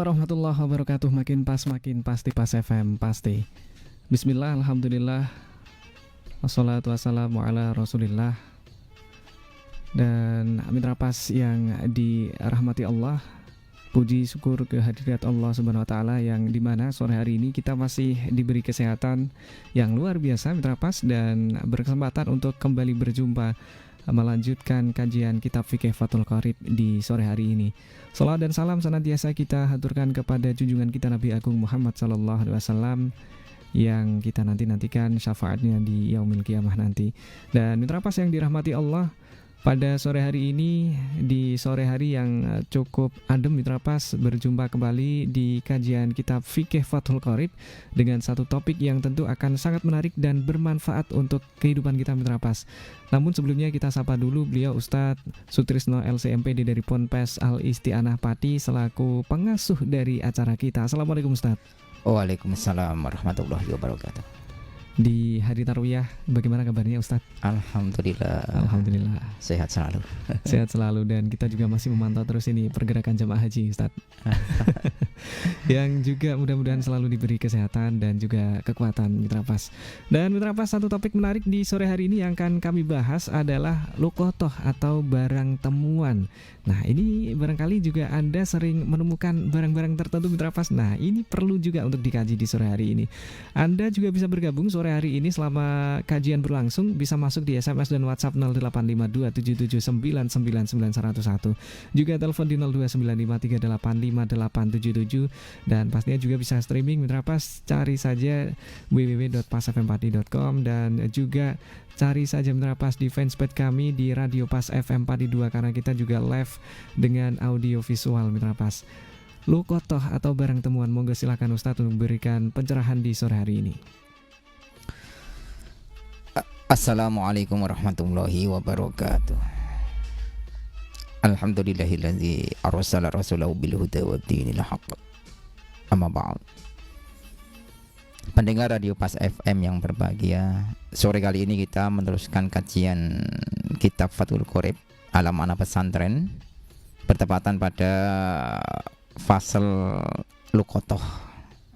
warahmatullahi wabarakatuh. Makin pasti pas FM pasti. Bismillah, alhamdulillah, wassalatu wassalamu ala rasulillah. Dan mitra pas yang dirahmati Allah, puji syukur kehadirat Allah Subhanahu wa taala yang dimana sore hari ini kita masih diberi kesehatan yang luar biasa mitra pas dan berkesempatan untuk kembali berjumpa melanjutkan kajian kitab fikih Fathul Qorib di sore hari ini. Salawat dan salam senantiasa kita haturkan kepada junjungan kita Nabi Agung Muhammad sallallahu alaihi wasallam yang kita nantikan syafaatnya di yaumil qiyamah nanti. Dan mitra pas yang dirahmati Allah, pada sore hari ini, di sore hari yang cukup adem mitra pas, berjumpa kembali di kajian kitab fikih Fathul Qorib dengan satu topik yang tentu akan sangat menarik dan bermanfaat untuk kehidupan kita mitra pas. Namun sebelumnya kita sapa dulu beliau Ustadz Sutrisno LCMPD dari Ponpes Al Isti'anah Pati selaku pengasuh dari acara kita. Assalamualaikum Ustadz. Waalaikumsalam warahmatullahi wabarakatuh. Di hari Tarwiyah bagaimana kabarnya Ustadz? Alhamdulillah sehat selalu. Sehat selalu, dan kita juga masih memantau terus ini pergerakan jemaah haji Ustadz. Yang juga mudah-mudahan selalu diberi kesehatan dan juga kekuatan mitra pas. Dan mitra pas, satu topik menarik di sore hari ini yang akan kami bahas adalah luqotoh atau barang temuan. Nah, ini barangkali juga Anda sering menemukan barang-barang tertentu mitra pas. Nah, ini perlu juga untuk dikaji di sore hari ini. Anda juga bisa bergabung sore hari ini selama kajian berlangsung, bisa masuk di SMS dan WhatsApp 085277999101. Juga telepon di 02953855877, dan pastinya juga bisa streaming mitra pas, cari saja www.pasfmpati.com, dan juga cari saja mitra pas di fanspage kami di Radio Pas FM Pati 2 karena kita juga live dengan audio visual mitra pas. Luqotoh atau barang temuan, monggo silakan Ustadz untuk memberikan pencerahan di sore hari ini. Assalamualaikum warahmatullahi wabarakatuh. Alhamdulillahilladzi arsala rasulahu bil huda wa dinil haqq. Amma ba'd. Pendengar Radio Pas FM yang berbahagia, sore kali ini kita meneruskan kajian kitab Fathul Qorib alam anak pesantren, bertepatan pada fasal luqotoh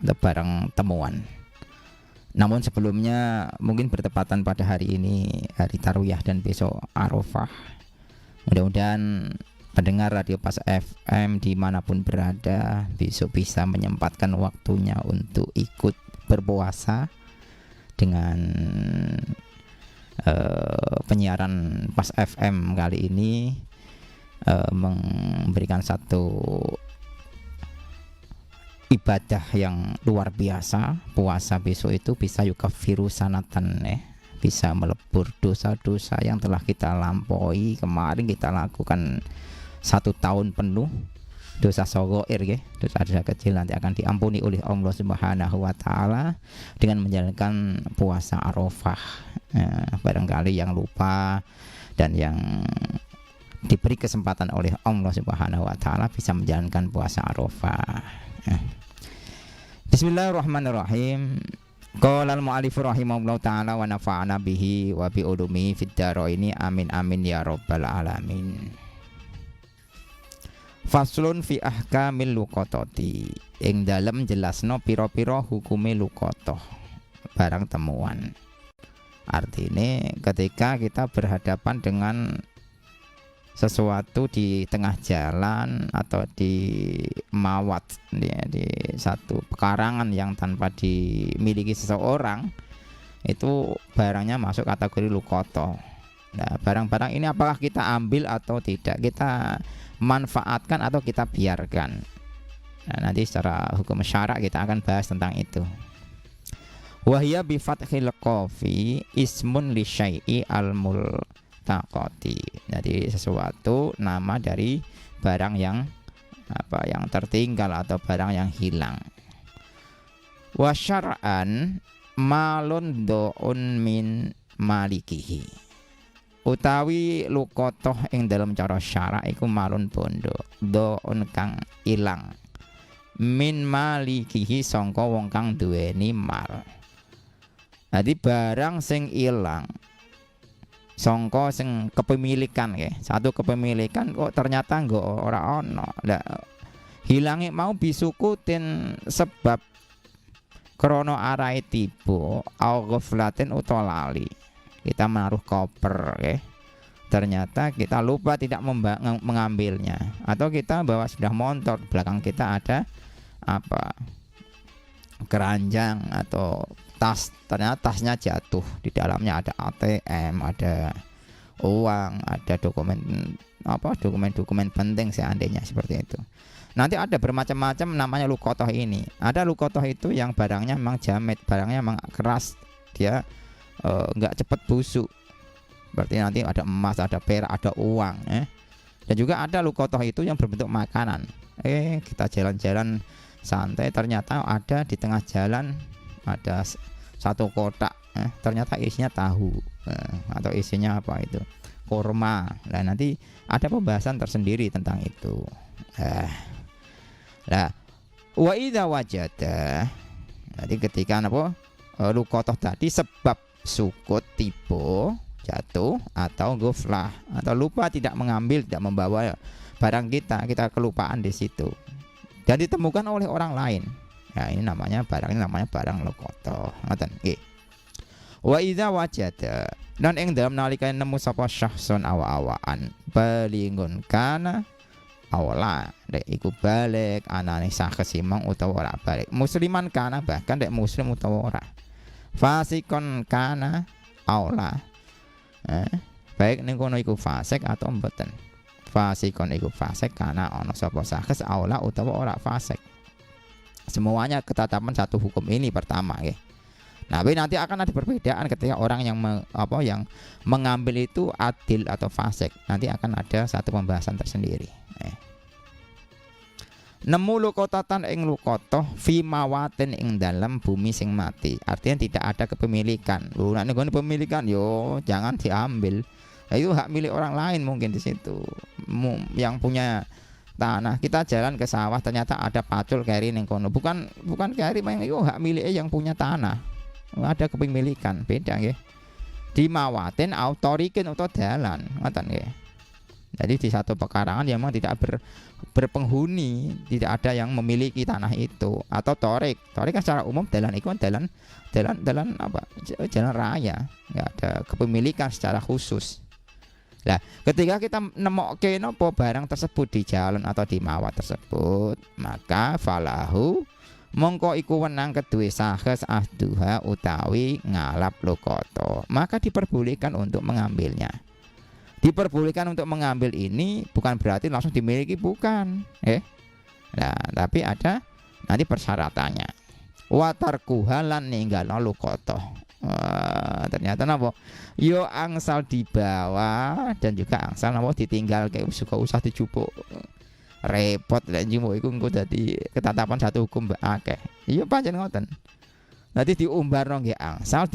atau barang temuan. Namun sebelumnya mungkin bertepatan pada hari ini hari Tarwiyah dan besok Arafah, mudah-mudahan pendengar Radio Pas FM dimanapun berada besok bisa menyempatkan waktunya untuk ikut berpuasa dengan penyiaran Pas FM kali ini, memberikan satu ibadah yang luar biasa. Puasa besok itu bisa yukaffiru sanatan, bisa melebur dosa-dosa yang telah kita lampaui. Kemarin kita lakukan 1 tahun penuh dosa shaghair, dosa-dosa kecil nanti akan diampuni oleh Allah Subhanahu wa taala dengan menjalankan puasa Arafah. Barangkali yang lupa dan yang diberi kesempatan oleh Allah Subhanahu wa taala bisa menjalankan puasa Arafah. Bismillahirrahmanirrahim. Qala al-mu'allif rahimahullahu ta'ala wa nafa'ana bihi wa bi ulumi fid dharaini amin amin ya rabbal alamin. Faslun fi ahkamil luqototi, ing dalem jelasno pira-pira hukume luqotoh, barang temuan. Artinya ketika kita berhadapan dengan sesuatu di tengah jalan atau di mawat, di satu pekarangan yang tanpa dimiliki seseorang, itu barangnya masuk kategori luqotoh. Nah, barang-barang ini apakah kita ambil atau tidak, kita manfaatkan atau kita biarkan. Nah, nanti secara hukum syara kita akan bahas tentang itu. Wahya bi fathil qafi ismun li syai'i al-multaqati. Jadi sesuatu nama dari barang yang yang tertinggal atau barang yang hilang. Wa syar'an malun do'un min malikihi. Utawi luqotoh ing dalam cara syara iku malun bondo do'un kang ilang min malikihi sangka wong kang duweni mal. Jadi barang sing ilang sangka sing kepemilikan, satu kepemilikan kok ternyata ora ono. Hilange mau bisukutin sebab krono arai tiba au ghaflatin utawa lali. Kita menaruh koper, ternyata kita lupa tidak mengambilnya, atau kita bawa sepeda motor, belakang kita ada apa, keranjang atau tas, ternyata tasnya jatuh, di dalamnya ada ATM, ada uang, ada dokumen penting seandainya seperti itu. Nanti ada bermacam-macam namanya lukotoh ini. Ada lukotoh itu yang barangnya memang jamet, barangnya memang keras, dia nggak cepat busuk. Berarti nanti ada emas, ada perak, ada uang, Dan juga ada lukotoh itu yang berbentuk makanan. Kita jalan-jalan santai, ternyata ada di tengah jalan ada satu kotak, ternyata isinya tahu, atau isinya apa itu, kurma. Nah, nanti ada pembahasan tersendiri tentang itu. Nah, wa idza wajada, jadi ketika lukotoh tadi sebab sukut, tiba, jatuh, atau ghaflah, atau lupa tidak mengambil, tidak membawa barang kita kelupaan di situ dan ditemukan oleh orang lain. Ya, ini namanya barang lukotoh. Ngoten nggih. Wa idza wajada, dan ing dalam nalika nemu sapa syahsun awa-awaan balingun kana awala, dek iku balik anane sakesimang utawa ora balik, musliman kana bahkan dek muslim utawa ora, fasikon kana awla, baik ning kono iku fasik atau mboten. Fasikon iku fasik kana ana sapa sakes awla utawa ora fasik. Semuanya ketetapan satu hukum ini pertama, Nah, nanti akan ada perbedaan ketika orang yang yang mengambil itu adil atau fasik. Nanti akan ada satu pembahasan tersendiri. Nemu lukotatan ing lukotoh fi mawatin ing dalam bumi sing mati. Artinya tidak ada kepemilikan. Lu nek ngene pemilikan yo jangan diambil. Itu hak milik orang lain mungkin di situ. Yang punya tanah, kita jalan ke sawah ternyata ada pacul keri ning kono. Bukan keri, itu hak milik yang punya tanah. Ada kepemilikan, beda nggih. Di mawatin autorikin atau dalan, ngoten nggih. Jadi di satu pekarangan yang memang tidak berpenghuni, tidak ada yang memiliki tanah itu, atau torik. Torik kan secara umum dalan itu dalan apa? Jalan raya, enggak ada kepemilikan secara khusus. Nah, ketika kita nemokke napa barang tersebut di jalan atau di mawat tersebut, maka falahu mongko iku wenang kedue sakes ahduha utawi ngalap lukoto, maka diperbolehkan untuk mengambilnya. Diperbolehkan untuk mengambil ini bukan berarti langsung dimiliki, bukan, Nah, tapi ada nanti persyaratannya. Watarkuha lan ninggalno lukoto. Ternyata napa? Yo angsal dibawa dan juga angsal napa ditinggal, kayak suka usah dijupuk. Repot lek njupuk iku engko dadi ketetapan satu hukum akeh. Iya pancen ngoten. Nanti diumbarno nggih angsal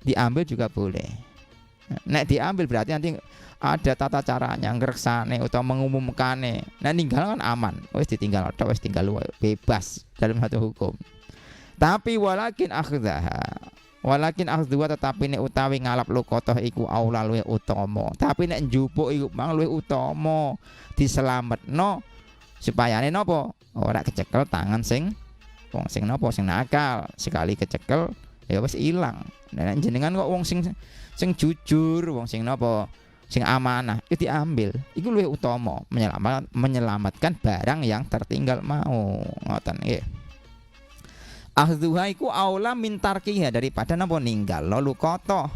diambil juga boleh. Nek diambil berarti nanti ada tata caranya ngreksane utawa mengumumkane. Nah, ninggal kan aman. Wis ditinggal tok, wis tinggal bebas dalam satu hukum. Tapi walakin akhdha tetapi nek utawi ngalap lukotoh iku aula luwih utama. Tapi nek njupuk iku mang luwih utama diselametno supayane napa? Ora kecekel tangan sing wong sing napa sing nakal. Sekali kecekel ya wis ilang. Nek jenengan kok wong sing jujur, wong sing napa? Sing amanah itu diambil. Iku luwih utama menyelamatkan barang yang tertinggal mau. Ngoten nggih. Ahdhuha iku aula mintarkiha daripada napa ninggal lukotoh.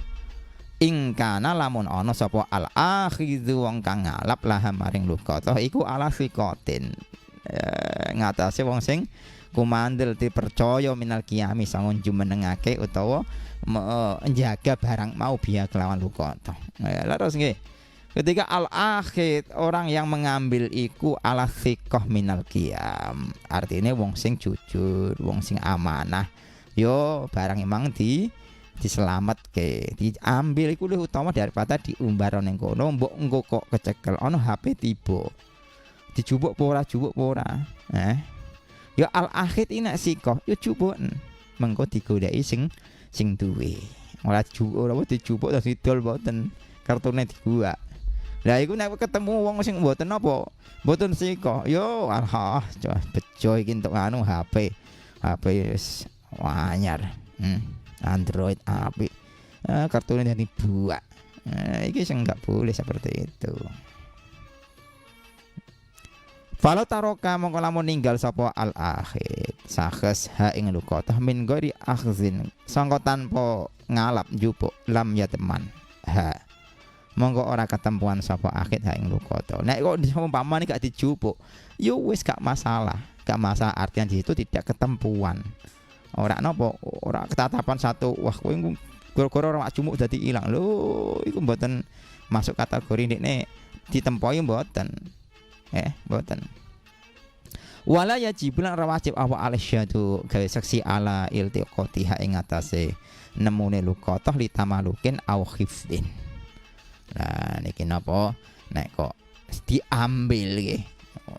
Ingkana lamun ana sapa al akhidhu wong kang ngalap laha maring lukotoh iku ala sikotin. Ngatasé wong sing kumandel dipercaya minal qiyami sangun jumenengake utawa menjaga barang mau biya kelawan lukotoh. Terus nggih. Ketika al-akhid orang yang mengambil iku ala thiqah minal qiyam, artinya wong sing jujur, wong sing amanah, yo barang emang diselametke, diambil iku luwih utama daripada diumbar ning kono mbok engko kok kecekel ana HP tiba. Dijupuk apa ora? Yo al-akhid ini thiqah, yo jupuken. Mengko digoleki sing duwe. Ora dijupuk terus didol mboten. Kartune dibuak. Lah iku nek ketemu wong sing mboten apa, mboten sika, yo alah, bejo iki entuk anu HP. HP wis anyar. Android apik. Kartune dadi buak. Iki sing enggak boleh seperti itu. Falau taroka mongko lamun ninggal sapa al akhir sakes ha ing luqatah min ghairi akhzin sangka tanpa ngalap njupuk lam ya teman ha monggo ora ketempuan sapa akhir ha ing luqatah nek kok umpamane gak dijupuk yo wis gak masalah artian di situ tidak ketempuan ora napa ora ketatapan satu wah kowe gara-gara ora jumuk dadi ilang lho iku mboten masuk kategori nek ditempoi mboten mboten. Wala yajibulan ora wajib apa alisyadu gawe saksi ala iltiqatiha ing atase nemune luqatah litamalukin au khifdin. Lah niki napa nek kok diambil nggih.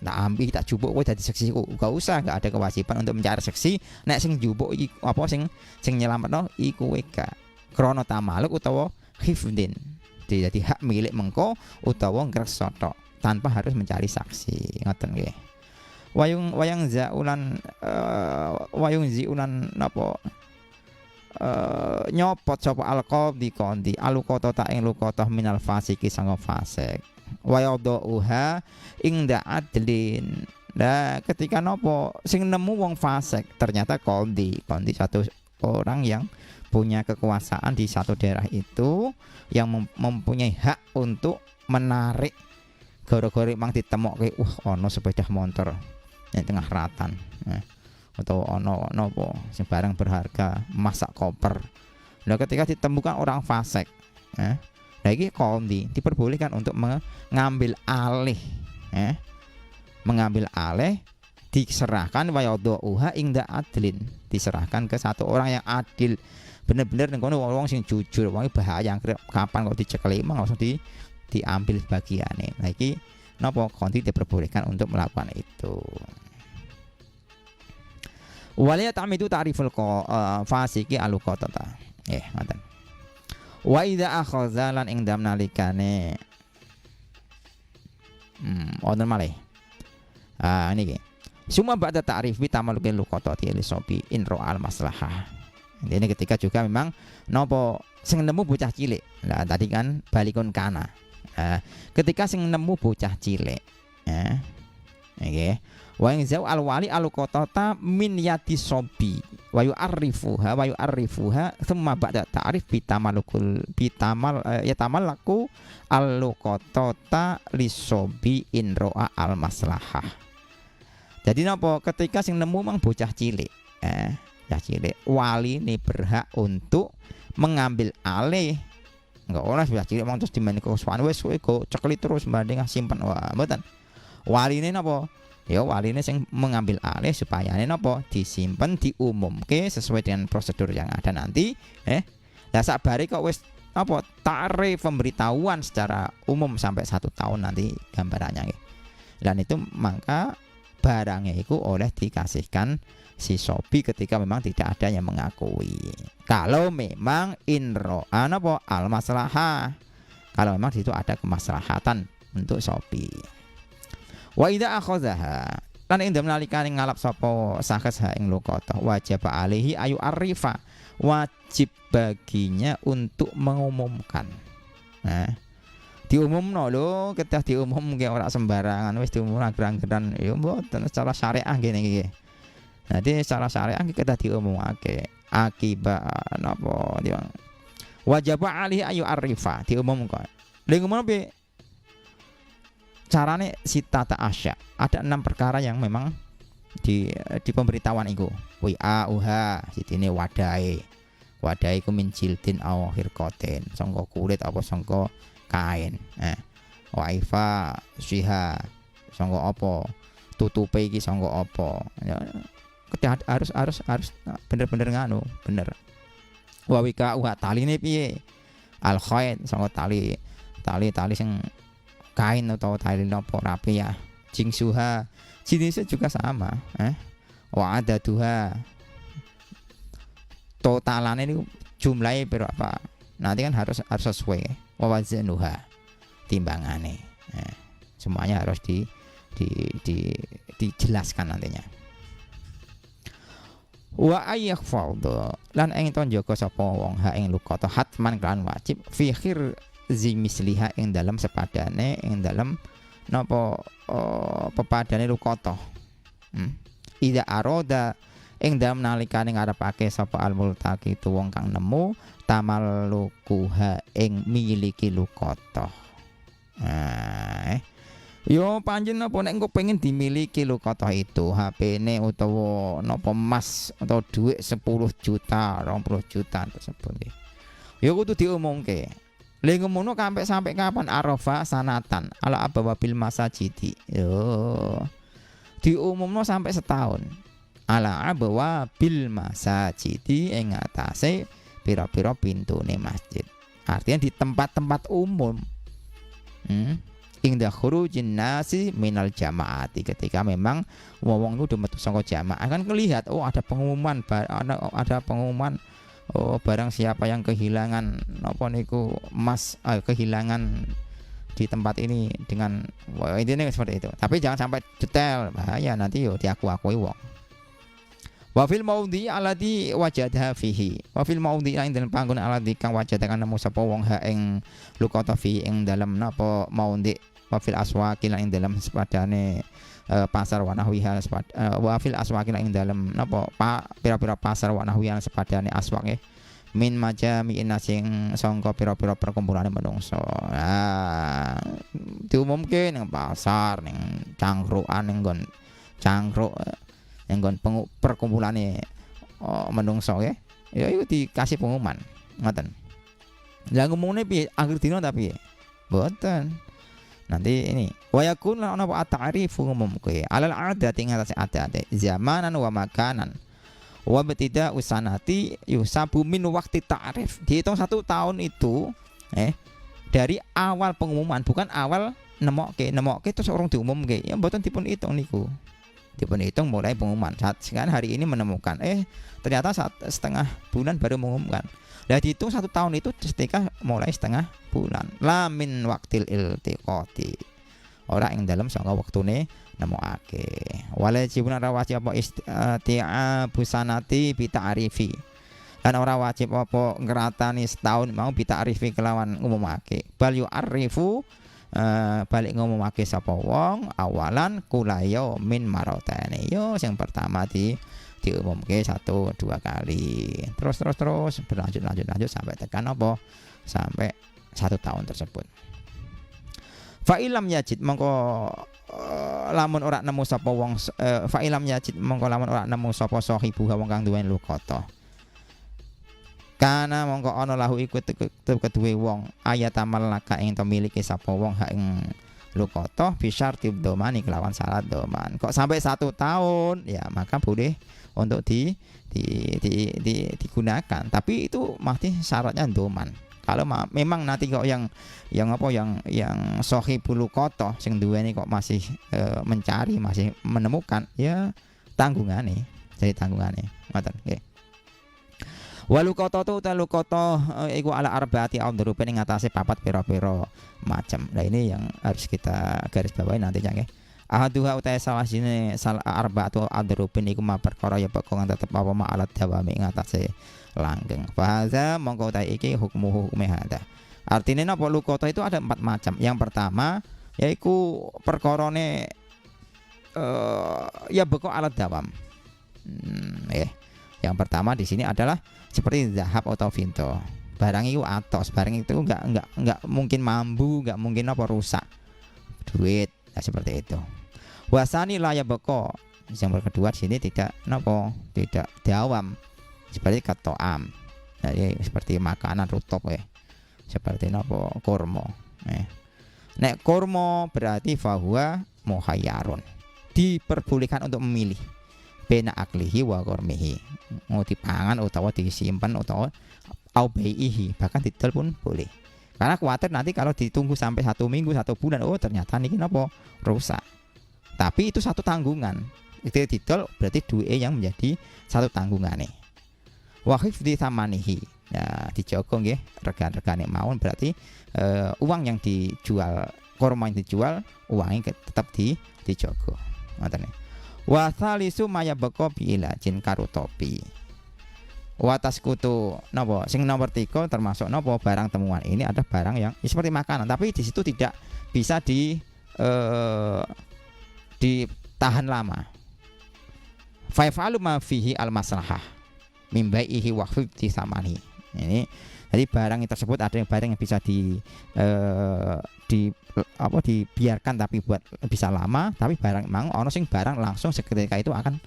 Tak ambil tak jupuk kowe dadi saksi gak usah enggak ada kewajiban untuk mencari saksi nek sing jupuk iki apa sing nyelametno iku kowe gak krana tamaluk utawa khifdin. Jadi hak milik mengko utawa ngreksa tok tanpa harus mencari saksi ngoten nggih wayung zaulan napa nyopot sapa alqadhi qadhi alqata ta ing luqatah minal fasiki sanga fasik wayadauha ing adlin nah ketika napa sing nemu wong fasik ternyata qadhi satu orang yang punya kekuasaan di satu daerah itu yang mempunyai hak untuk menarik gara-gara mang ditemokke ana sepeda motor yang tengah ratan atau ana napa sing barang berharga emas sak koper. Nah ketika ditemukan orang fasik nah iki qadhi diperbolehkan untuk mengambil alih diserahkan wayadauha ingda adlin diserahkan ke satu orang yang adil bener-bener ning kono wong sing jujur wong bahaya kapan kok dicekeli mang langsung diambil bagiannya. Nah iki napa qadhi diperbolehkan untuk melakukan itu. Waliya ta'midu ta'riful fasiki aluqatata. Ngoten. Wa idza akhadha lan ing dam nalikane wonten malih. Niki. Suma ba'da ta'rif bi tamalluqil luqatati li sobi in ra'al maslahah. Ini ketika juga memang napa sing nemu bocah cilik. Lah tadi kan balikun kana. Ketika sing nemu bocah cilik nggih wa ing zau al wali al qatata min yati sobi wa yu'arrifuha thumma ba'da ta'rif yatamallaku al qatata lisobi in ro'a al maslahah. Jadi napa ketika sing nemu mang bocah cilik wali ini berhak untuk mengambil alih. Enggak oleh sudah cilik mang terus dimain kesuwan wis kowe go cekeli terus banding simpen wah mboten. Waline napa? Ya waline sing mengambil alih supaya napa disimpen diumumke sesuai dengan prosedur yang ada nanti lah sabare kok wis apa takrif pemberitahuan secara umum sampai 1 tahun nanti gambarannya nggih. Dan itu maka barangnya itu oleh dikasihkan si sobi ketika memang tidak ada yang mengakui. Kalau memang inro apa al maslahah, kalau memang itu ada kemaslahatan untuk sobi. Wa idza akhadhaha lan ing dalem nalikane ngalap sapa sakes ha ing luqatah wajib alaihi ayu arifa wajib baginya untuk mengumumkan. Diumumno lho, kedah diumumke ora sembarangan wis diumumkan gerang-geran ya mboten secara syariah ngene iki. Nanti secara syariah kita diumumake akibat napa dia wajib alih ayu arifa diumumkan. Lha ngomong piye? Carane sitata asya. Ada 6 perkara yang memang di pemberitahuan iku. Wa uha sitine wadahe. Wadahe iku min jildin aw hirqatin, sangka kulit apa sangka kain. Wa ifa siha sangka apa? Tutupe iki sangka apa? Ya harus bener-bener nganu, bener. Wa wika wa taline piye? Al khaid sangka tali sing kain atau tali nopo rapi ya. Jingsuha jenisnya juga sama. Wa adaduha totalannya ini jumlahnya berapa? Nanti kan harus sesuai. Wa wazanuha timbangane. Semuanya harus dijelaskan nantinya. Wa ayyakfadha lan ing to njaga sapa wong ha ing luqata hatman kan wajib fi khir zimisliha ing dalam sepadane ing dalam napa pepadane luqata. Ida aroda ing dalam nalikane ngarepake sapa al-multaqi tu wong kang nemu tamallukuha ing miliki luqata. Yo panjen apa nek engko pengen dimiliki luqata itu HP-ne utawa napa emas atau duit 10 juta 20 juta tersebut. Yo kudu diumumke. Lha ngono sampai kapan arafa sanatan ala abawabil masajidi. Yo diumumno sampai setahun. Ala abawabil masajidi ing atase pira-pira pintune masjid. Artinya di tempat-tempat umum. Inda khurujin nasi minal jamaati, ketika memang wong itu udah metu saka jamaah kan kelihat ada pengumuman barang siapa yang kehilangan apa niku emas kehilangan di tempat ini dengan intinya seperti itu. Tapi jangan sampai detail, bahaya nanti yo diaku-akui wong. Wa fil maudhi alladhi wajadha fihi. Wa fil maudhi ing dalem panggon alladhi kang wajadha kan nemu sapa wong ha ing luqata fi ing dalem napa maudhi. Wa fil aswaqi ing dalem sepadane pasar wa nahwiha wa fil aswaqi ing dalem napa pira-pira pasar wa nahwiha sepadane aswaq min majami'in sing sangka pira-pira perkumpulane menungso. Diumumke ning pasar, ning cangkrukan, ning nggon cangkruk nggon perkumpulane menungso ya itu dikasih pengumuman ngoten. Lah ngomongnya piye akhir dina tapi mboten. Nanti ini wa yakun lan ana apa ta'rifu ngumumke alal adat ing atase adat zamanan wa makanan wa betida usanati yusabu min waqti ta'rif. Dihitung 1 tahun itu dari awal pengumuman, bukan awal nemokke terus orang diumumke. Ya mboten dipun hitung niku. Dipun hitung mulai pengumuman. Sekarang hari ini menemukan ternyata setengah bulan baru mengumumkan. Lah dihitung 1 tahun itu ketika mulai setengah bulan. La min waqtil iltiqati. Ora ing dalem sanga wektune nemokake. Wajibun ora wajib apa isti'abu sanati bi ta'rifi. Lan ora wajib apa ngratani setahun mau bi ta'rifi kelawan ngumumake. Bal yu'arifu balik ngumumake sapa wong awalan kulayo min marotane. Yo sing pertama diumumke 1-2 kali. Terus berlanjut sampai tekan apa? Sampai 1 tahun tersebut. Fa ilam yajid mongko lamun ora nemu sapa wong fa ilam yajid mongko lamun ora nemu sapa sahibu wong kang duweni luqata. Kana mongko ana lahu iku keduwe wong ayatamal laka ing to miliki sapa wong ha ing luqata bisyarti domani kelawan syarat doman. Kok sampai 1 tahun ya maka boleh untuk digunakan, tapi itu masih syaratnya doman. Kalau memang nanti kok yang sahibul luqata sing duweni kok masih mencari, masih menemukan, ya tanggungane, jadi tanggungane. Ngoten nggih. Waluqata tu luqata iku ala arbaati audrupin ing atase 4 pira-pira macam. Nah ini yang harus kita garis bawahi nantinya nggih. Ahaduha utai salah sini arbaatu audrupin iku ma perkara ya bakal tetep apa ma alat dawami ing atase langgeng. Bahasa mongko utai iki hukume hada. Artinya napa luqata itu ada 4 macam. Yang pertama yaiku perkarane ya bakal alat dawam. Yang pertama di sini adalah seperti zahab atau vinto. Barang itu atos, barang itu enggak mungkin mambu, enggak mungkin apa rusak. Duit, ya seperti itu. Wasani la ya beko. Yang kedua di sini tidak dawam. Seperti katoam. Jadi seperti makanan rutop ya. Seperti napa kurma. Nek kurma berarti fahuwa muhayyarun. Diperbolehkan untuk memilih. Bena aklihi wa gormihi, mau dipangan utawa disimpan utawa au baihi, bahkan didol pun boleh. Karena khawatir nanti kalau ditunggu sampai 1 minggu 1 bulan, ternyata niki napa rusak. Tapi itu 1 tanggungan. Itu didol berarti duwe yang menjadi 1 tanggungane. Wa hifdzi thamanihi. Nah, dijogo nggih regan-regane mawon berarti uang yang dijual, kurma yang dijual uangnya tetap dijogo. Ngoten. Wa salisu maya beko bi ilajin karo topi. Wa taskutu napa sing nomor 3 termasuk napa barang temuan ini ada barang yang seperti makanan tapi di situ tidak bisa ditahan lama. Fa yaf'alu ma fihi al maslahah mimbaihi wa fi samani. Ini jadi barang yang tersebut ada yang barang yang bisa dibiarkan tapi buat bisa lama, tapi barang mang ono sing barang langsung seketika itu akan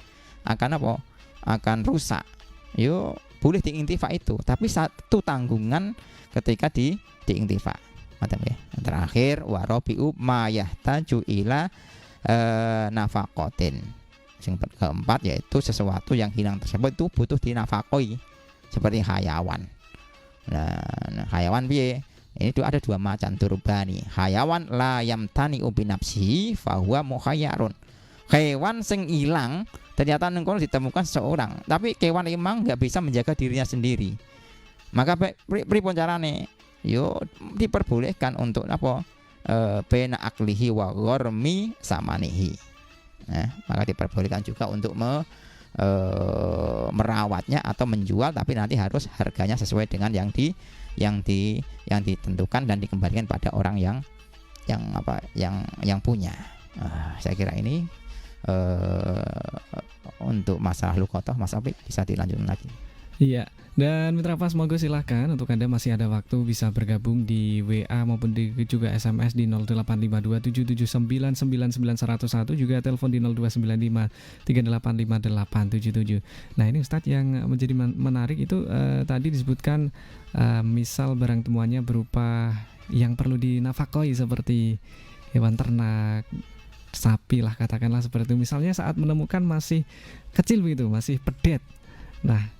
rusak. Yo boleh diintifa itu, tapi satu tanggungan ketika diintifa. Macam ya. Terakhir warabiu ma yahtaju ila nafaqatin. Yang keempat yaitu sesuatu yang hilang tersebut itu butuh dinafakoi seperti hayawan. Nah hayawan piye? Ini ada dua macam turbani. Hayawan la yamtani ubi nafsihi fahuwa mukhayyarun. Hewan sing hilang ternyata nengkono ditemukan seorang, tapi kewan emang nggak bisa menjaga dirinya sendiri. Maka pripun carane? Yo diperbolehkan untuk apa? Bena aklihi wa ghormi samanihi. Nah, maka diperbolehkan juga untuk merawatnya atau menjual, tapi nanti harus harganya sesuai dengan yang ditentukan dan dikembalikan pada orang yang punya. Saya kira ini untuk masalah luqathah. Mas Apik bisa dilanjutkan lagi. Iya, dan Mitra Pas monggo silahkan untuk Anda masih ada waktu bisa bergabung di WA maupun di juga SMS di 085277999901, juga telepon di 0295385877. Nah ini Ustadz yang menjadi menarik itu tadi disebutkan misal barang temuannya berupa yang perlu dinafakoi seperti hewan ternak, sapi lah katakanlah seperti itu. Misalnya saat menemukan masih kecil begitu, masih pedet. Nah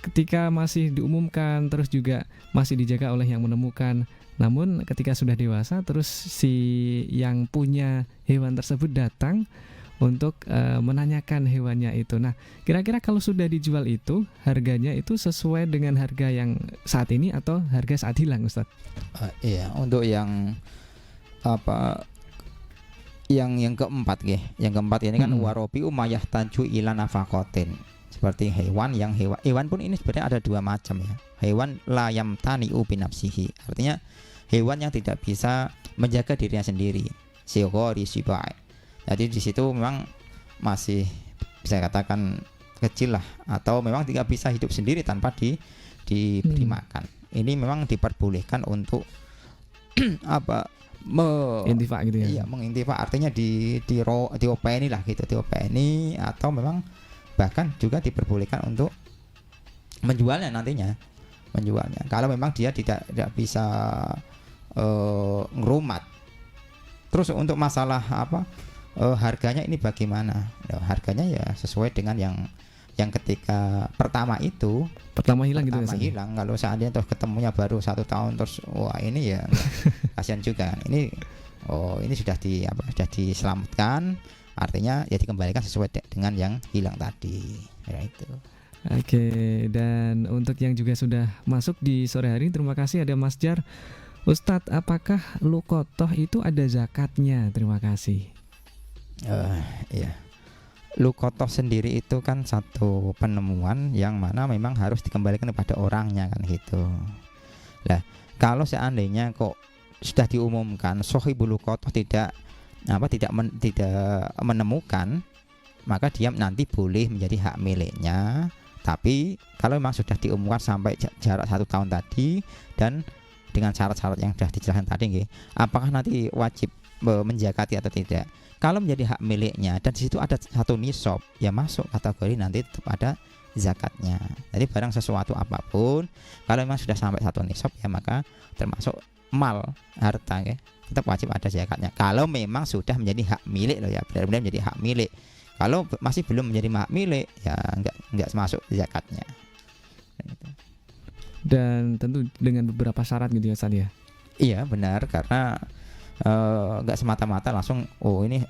ketika masih diumumkan terus juga masih dijaga oleh yang menemukan, namun ketika sudah dewasa terus si yang punya hewan tersebut datang untuk menanyakan hewannya itu. Nah kira-kira kalau sudah dijual itu harganya itu sesuai dengan harga yang saat ini atau harga saat hilang, Ustaz? Iya, untuk yang yang keempat yang keempat ini kan warobi umayah taju ila nafaqatin. Seperti hewan pun ini sebenarnya ada dua macam ya. Hewan la yamtani'u bi nafsihi, artinya hewan yang tidak bisa menjaga dirinya sendiri. Sighari sibai. Jadi di situ memang masih bisa katakan kecil lah, atau memang tidak bisa hidup sendiri tanpa diberi makan. Ini memang diperbolehkan untuk intifa gitu ya. Iya, mengintifa artinya diopeni lah gitu, diopeni, atau memang bahkan juga diperbolehkan untuk menjualnya nantinya, kalau memang dia tidak bisa ngerumat. Terus untuk masalah harganya ini bagaimana? Harganya ya sesuai dengan yang ketika pertama hilang gitu ya. Kalau seandainya terus ketemunya baru 1 tahun terus wah ini ya kasihan juga. Ini sudah diselamatkan. Artinya ya dikembalikan sesuai dengan yang hilang tadi, ya itu. Oke, dan untuk yang juga sudah masuk di sore hari, terima kasih ada Mas Jar. Ustadz, apakah luqathah itu ada zakatnya? Terima kasih. Iya. Luqathah sendiri itu kan satu penemuan yang mana memang harus dikembalikan kepada orangnya kan gitu. Lah, kalau seandainya kok sudah diumumkan shahibul luqathah tidak menemukan, maka dia nanti boleh menjadi hak miliknya. Tapi kalau memang sudah diumumkan sampai jarak 1 tahun tadi dan dengan syarat-syarat yang sudah dijelaskan tadi, apakah nanti wajib menjakati atau tidak? Kalau menjadi hak miliknya dan di situ ada 1 nisab, ya masuk kategori nanti tetap ada zakatnya. Jadi barang sesuatu apapun kalau memang sudah sampai 1 nisab, ya maka termasuk mal, harta tetap wajib ada zakatnya. Kalau memang sudah menjadi hak milik loh ya, benar-benar menjadi hak milik. Kalau masih belum menjadi hak milik, ya enggak masuk zakatnya. Dan tentu dengan beberapa syarat gitu ya, Ustaz ya. Iya benar, karena enggak semata-mata langsung ini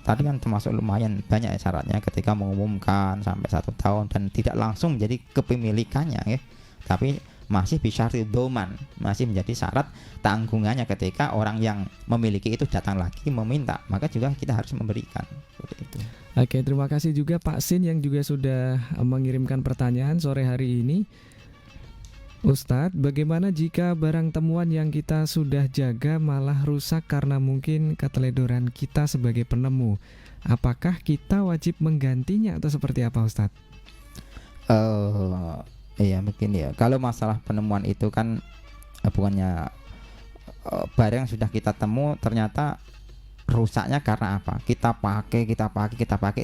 tadi kan termasuk lumayan banyak syaratnya ketika mengumumkan sampai 1 tahun dan tidak langsung menjadi kepemilikannya ya. Tapi masih bisyarti doman, masih menjadi syarat tanggungannya ketika orang yang memiliki itu datang lagi meminta, maka juga kita harus memberikan seperti itu. Oke, terima kasih juga Pak Sin yang juga sudah mengirimkan pertanyaan sore hari ini. Ustadz, bagaimana jika barang temuan yang kita sudah jaga malah rusak karena mungkin keteledoran kita sebagai penemu? Apakah kita wajib menggantinya atau seperti apa Ustadz? Iya mungkin ya. Kalau masalah penemuan itu kan bukannya barang yang sudah kita temu ternyata rusaknya karena apa? Kita pakai.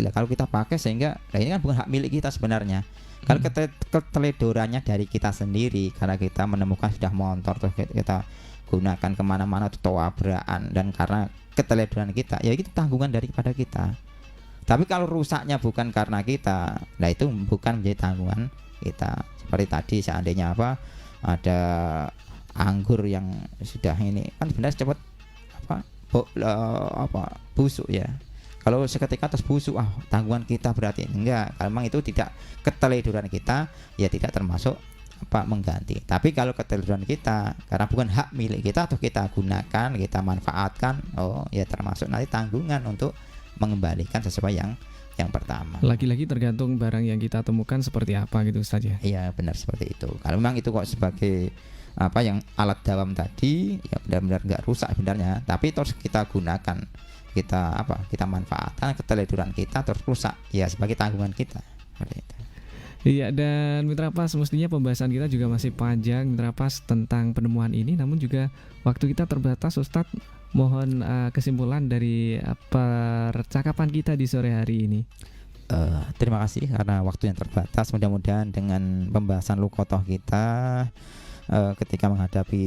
Lah kalau kita pakai sehingga, nah ini kan bukan hak milik kita sebenarnya. Kalau keteledorannya dari kita sendiri karena kita menemukan sudah motor terus kita gunakan kemana-mana atau tabrakan, dan karena keteledoran kita, ya itu tanggungan daripada kita. Tapi kalau rusaknya bukan karena kita, nah itu bukan menjadi tanggungan kita. Seperti tadi seandainya ada anggur yang sudah ini kan sebenarnya cepat busuk ya. Kalau seketika terus busuk, tanggungan kita berarti enggak. Kalau memang itu tidak keteledoran kita, ya tidak termasuk mengganti. Tapi kalau keteledoran kita karena bukan hak milik kita atau kita gunakan, kita manfaatkan, ya termasuk nanti tanggungan untuk mengembalikan sesuai yang pertama. Lagi-lagi tergantung barang yang kita temukan seperti apa gitu saja. Iya benar seperti itu. Kalau memang itu kok sebagai yang alat dawam tadi, ya benar-benar nggak rusak sebenarnya, tapi terus kita gunakan, kita manfaatkan, keteledoran kita terus rusak, ya sebagai tanggungan kita. Seperti itu. Iya, dan Mitra Pas, semestinya pembahasan kita juga masih panjang Mitra Pas tentang penemuan ini, namun juga waktu kita terbatas Ustadz. Mohon kesimpulan dari percakapan kita di sore hari ini. Terima kasih karena waktu yang terbatas. Mudah-mudahan dengan pembahasan luqathah kita ketika menghadapi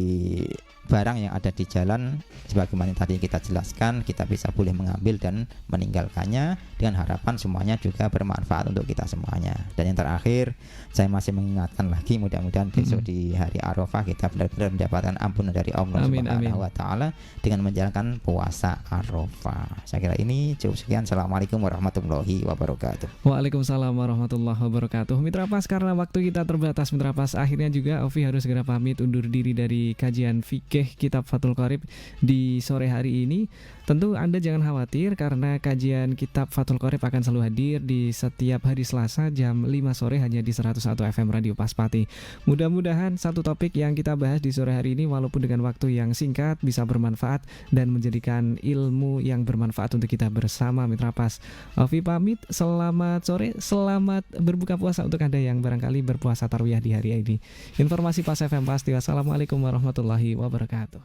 barang yang ada di jalan, sebagaimana tadi kita jelaskan, kita bisa boleh mengambil dan meninggalkannya dengan harapan semuanya juga bermanfaat untuk kita semuanya. Dan yang terakhir, saya masih mengingatkan lagi, mudah-mudahan besok di hari Arafah kita benar-benar mendapatkan ampunan dari Allah Subhanahu wa Ta'ala dengan menjalankan puasa Arafah. Saya kira ini cukup sekian. Assalamualaikum warahmatullahi wabarakatuh. Waalaikumsalam warahmatullahi wabarakatuh. Mitra Pas, karena waktu kita terbatas Mitra Pas, akhirnya juga Ovi harus segera pamit undur diri dari kajian fikih Kitab Fathul Qorib di sore hari ini. Tentu Anda jangan khawatir karena kajian Kitab Fathul Qorib akan selalu hadir di setiap hari Selasa jam 5 sore hanya di 101 FM Radio Paspati. Mudah-mudahan satu topik yang kita bahas di sore hari ini walaupun dengan waktu yang singkat bisa bermanfaat dan menjadikan ilmu yang bermanfaat untuk kita bersama Mitra Pas. Ovi pamit, selamat sore, selamat berbuka puasa untuk Anda yang barangkali berpuasa tarwiyah di hari ini. Informasi Pas FM pasti. Wassalamualaikum warahmatullahi wabarakatuh.